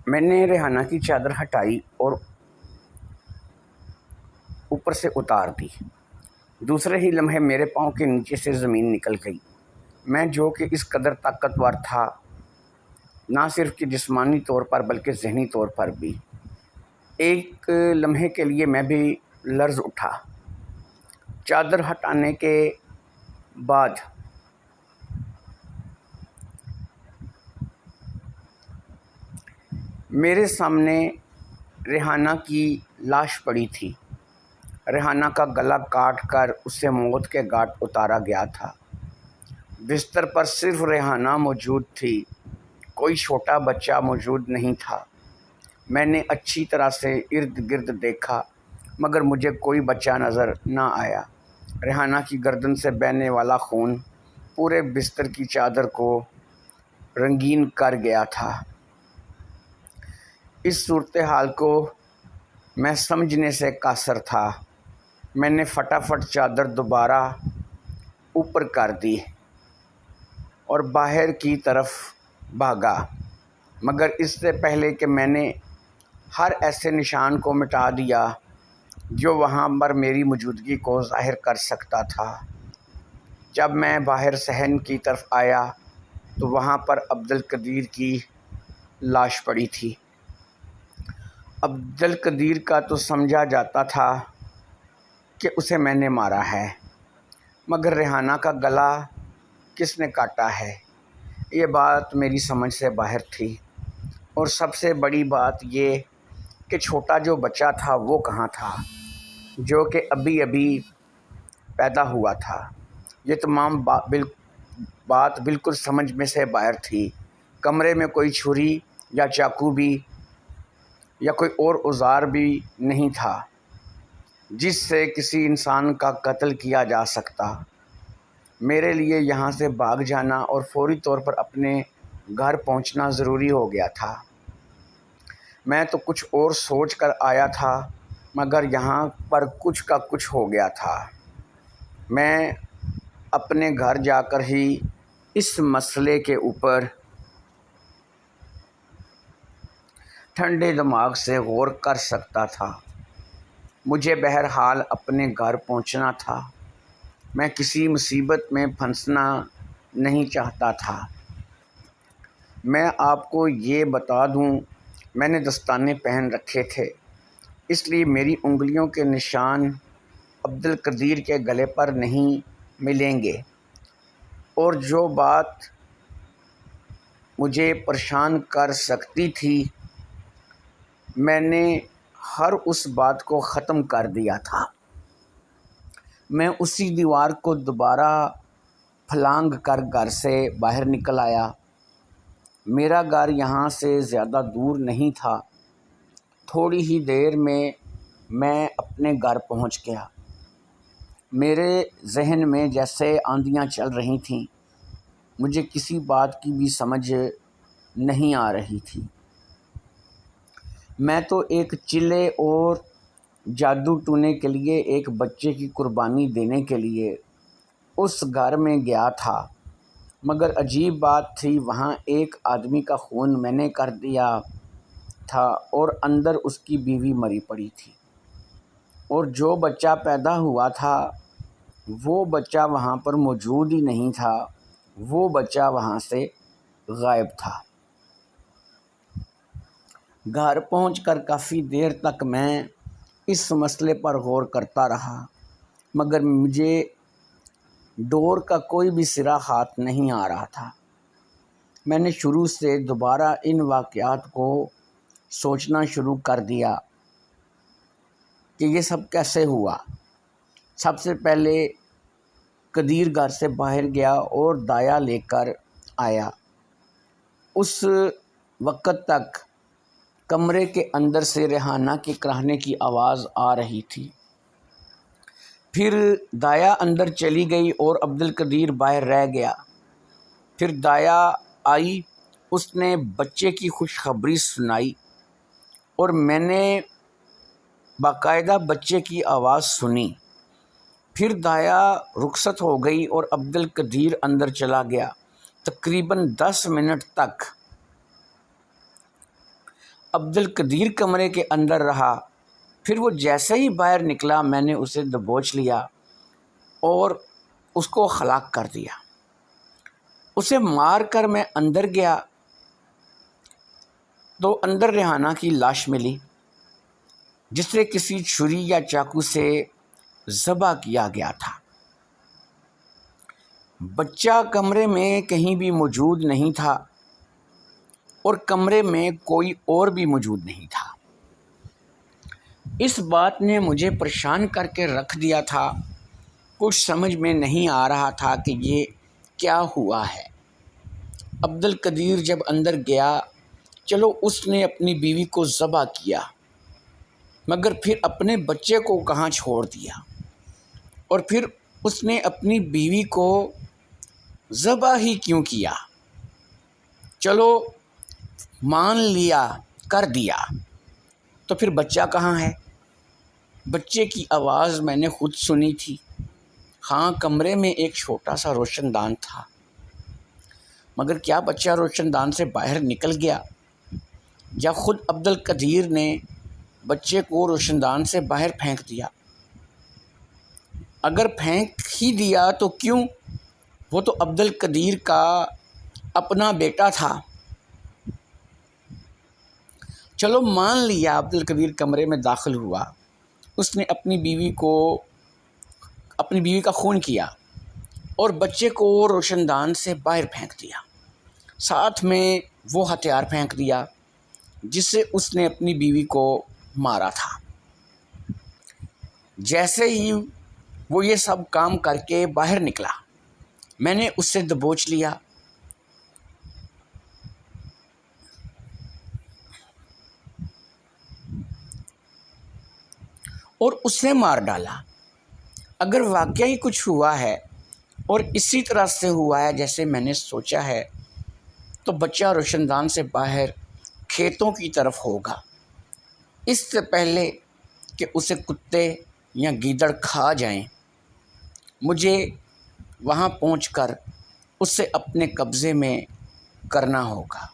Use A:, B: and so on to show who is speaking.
A: میں نے ریحانہ کی چادر ہٹائی اور اوپر سے اتار دی۔ دوسرے ہی لمحے میرے پاؤں کے نیچے سے زمین نکل گئی۔ میں جو کہ اس قدر طاقتور تھا، نہ صرف کہ جسمانی طور پر بلکہ ذہنی طور پر بھی، ایک لمحے کے لیے میں بھی لرز اٹھا۔ چادر ہٹانے کے بعد میرے سامنے ریحانہ کی لاش پڑی تھی۔ ریحانہ کا گلا کاٹ کر اسے موت کے گھاٹ اتارا گیا تھا۔ بستر پر صرف ریحانہ موجود تھی، کوئی چھوٹا بچہ موجود نہیں تھا۔ میں نے اچھی طرح سے ارد گرد دیکھا مگر مجھے کوئی بچہ نظر نہ آیا۔ ریحانہ کی گردن سے بہنے والا خون پورے بستر کی چادر کو رنگین کر گیا تھا۔ اس صورتحال کو میں سمجھنے سے قاصر تھا۔ میں نے فٹافٹ چادر دوبارہ اوپر کر دی اور باہر کی طرف بھاگا، مگر اس سے پہلے کہ میں نے ہر ایسے نشان کو مٹا دیا جو وہاں پر میری موجودگی کو ظاہر کر سکتا تھا۔ جب میں باہر صحن کی طرف آیا تو وہاں پر عبدالقدیر کی لاش پڑی تھی۔ عبدالقدیر کا تو سمجھا جاتا تھا کہ اسے میں نے مارا ہے، مگر ریحانہ کا گلا کس نے کاٹا ہے، یہ بات میری سمجھ سے باہر تھی۔ اور سب سے بڑی بات یہ کہ چھوٹا جو بچہ تھا وہ کہاں تھا، جو کہ ابھی ابھی پیدا ہوا تھا۔ یہ تمام بات بالکل سمجھ میں سے باہر تھی۔ کمرے میں کوئی چھری یا چاقو بھی یا کوئی اور اوزار بھی نہیں تھا جس سے کسی انسان کا قتل کیا جا سکتا۔ میرے لیے یہاں سے بھاگ جانا اور فوری طور پر اپنے گھر پہنچنا ضروری ہو گیا تھا۔ میں تو کچھ اور سوچ کر آیا تھا مگر یہاں پر کچھ کا کچھ ہو گیا تھا۔ میں اپنے گھر جا کر ہی اس مسئلے کے اوپر ٹھنڈے دماغ سے غور کر سکتا تھا۔ مجھے بہرحال اپنے گھر پہنچنا تھا۔ میں کسی مصیبت میں پھنسنا نہیں چاہتا تھا۔ میں آپ کو یہ بتا دوں، میں نے دستانے پہن رکھے تھے، اس لیے میری انگلیوں کے نشان عبدالقدیر کے گلے پر نہیں ملیں گے۔ اور جو بات مجھے پریشان کر سکتی تھی، میں نے ہر اس بات کو ختم کر دیا تھا۔ میں اسی دیوار کو دوبارہ پھلانگ کر گھر سے باہر نکل آیا۔ میرا گھر یہاں سے زیادہ دور نہیں تھا۔ تھوڑی ہی دیر میں اپنے گھر پہنچ گیا۔ میرے ذہن میں جیسے آندیاں چل رہی تھیں، مجھے کسی بات کی بھی سمجھ نہیں آ رہی تھی۔ میں تو ایک چلے اور جادو ٹونے کے لیے، ایک بچے کی قربانی دینے کے لیے اس گھر میں گیا تھا، مگر عجیب بات تھی، وہاں ایک آدمی کا خون میں نے کر دیا تھا اور اندر اس کی بیوی مری پڑی تھی، اور جو بچہ پیدا ہوا تھا وہ بچہ وہاں پر موجود ہی نہیں تھا، وہ بچہ وہاں سے غائب تھا۔ گھر پہنچ کر کافی دیر تک میں اس مسئلے پر غور کرتا رہا، مگر مجھے ڈور کا کوئی بھی سرا ہاتھ نہیں آ رہا تھا۔ میں نے شروع سے دوبارہ ان واقعات کو سوچنا شروع کر دیا کہ یہ سب کیسے ہوا۔ سب سے پہلے قدیر گھر سے باہر گیا اور دایا لے کر آیا۔ اس وقت تک کمرے کے اندر سے ریحانہ کے کراہنے کی آواز آ رہی تھی۔ پھر دایا اندر چلی گئی اور عبدالقدیر باہر رہ گیا۔ پھر دایا آئی، اس نے بچے کی خوشخبری سنائی اور میں نے باقاعدہ بچے کی آواز سنی۔ پھر دایا رخصت ہو گئی اور عبدالقدیر اندر چلا گیا۔ تقریباً 10 منٹ تک عبد القدیر کمرے کے اندر رہا، پھر وہ جیسے ہی باہر نکلا میں نے اسے دبوچ لیا اور اس کو ہلاک کر دیا۔ اسے مار کر میں اندر گیا تو اندر ریحانہ کی لاش ملی، جسے کسی چھری یا چاقو سے ذبح کیا گیا تھا۔ بچہ کمرے میں کہیں بھی موجود نہیں تھا اور کمرے میں کوئی اور بھی موجود نہیں تھا۔ اس بات نے مجھے پریشان کر کے رکھ دیا تھا، کچھ سمجھ میں نہیں آ رہا تھا کہ یہ کیا ہوا ہے۔ عبد القدیر جب اندر گیا، چلو اس نے اپنی بیوی کو ذبح کیا، مگر پھر اپنے بچے کو کہاں چھوڑ دیا، اور پھر اس نے اپنی بیوی کو ذبح ہی کیوں کیا؟ چلو مان لیا، کر دیا، تو پھر بچہ کہاں ہے؟ بچے کی آواز میں نے خود سنی تھی۔ ہاں، کمرے میں ایک چھوٹا سا روشن دان تھا، مگر کیا بچہ روشن دان سے باہر نکل گیا یا خود عبد القدیر نے بچے کو روشن دان سے باہر پھینک دیا؟ اگر پھینک ہی دیا تو کیوں؟ وہ تو عبد القدیر کا اپنا بیٹا تھا۔ چلو مان لیا عبد القدیر کمرے میں داخل ہوا، اس نے اپنی بیوی کا خون کیا اور بچے کو روشن دان سے باہر پھینک دیا، ساتھ میں وہ ہتھیار پھینک دیا جس سے اس نے اپنی بیوی کو مارا تھا۔ جیسے ہی وہ یہ سب کام کر کے باہر نکلا، میں نے اسے دبوچ لیا اور اسے مار ڈالا۔ اگر واقعی کچھ ہوا ہے اور اسی طرح سے ہوا ہے جیسے میں نے سوچا ہے، تو بچہ روشن دان سے باہر کھیتوں کی طرف ہوگا، اس سے پہلے کہ اسے کتے یا گیدڑ کھا جائیں۔ مجھے وہاں پہنچ کر اسے اپنے قبضے میں کرنا ہوگا۔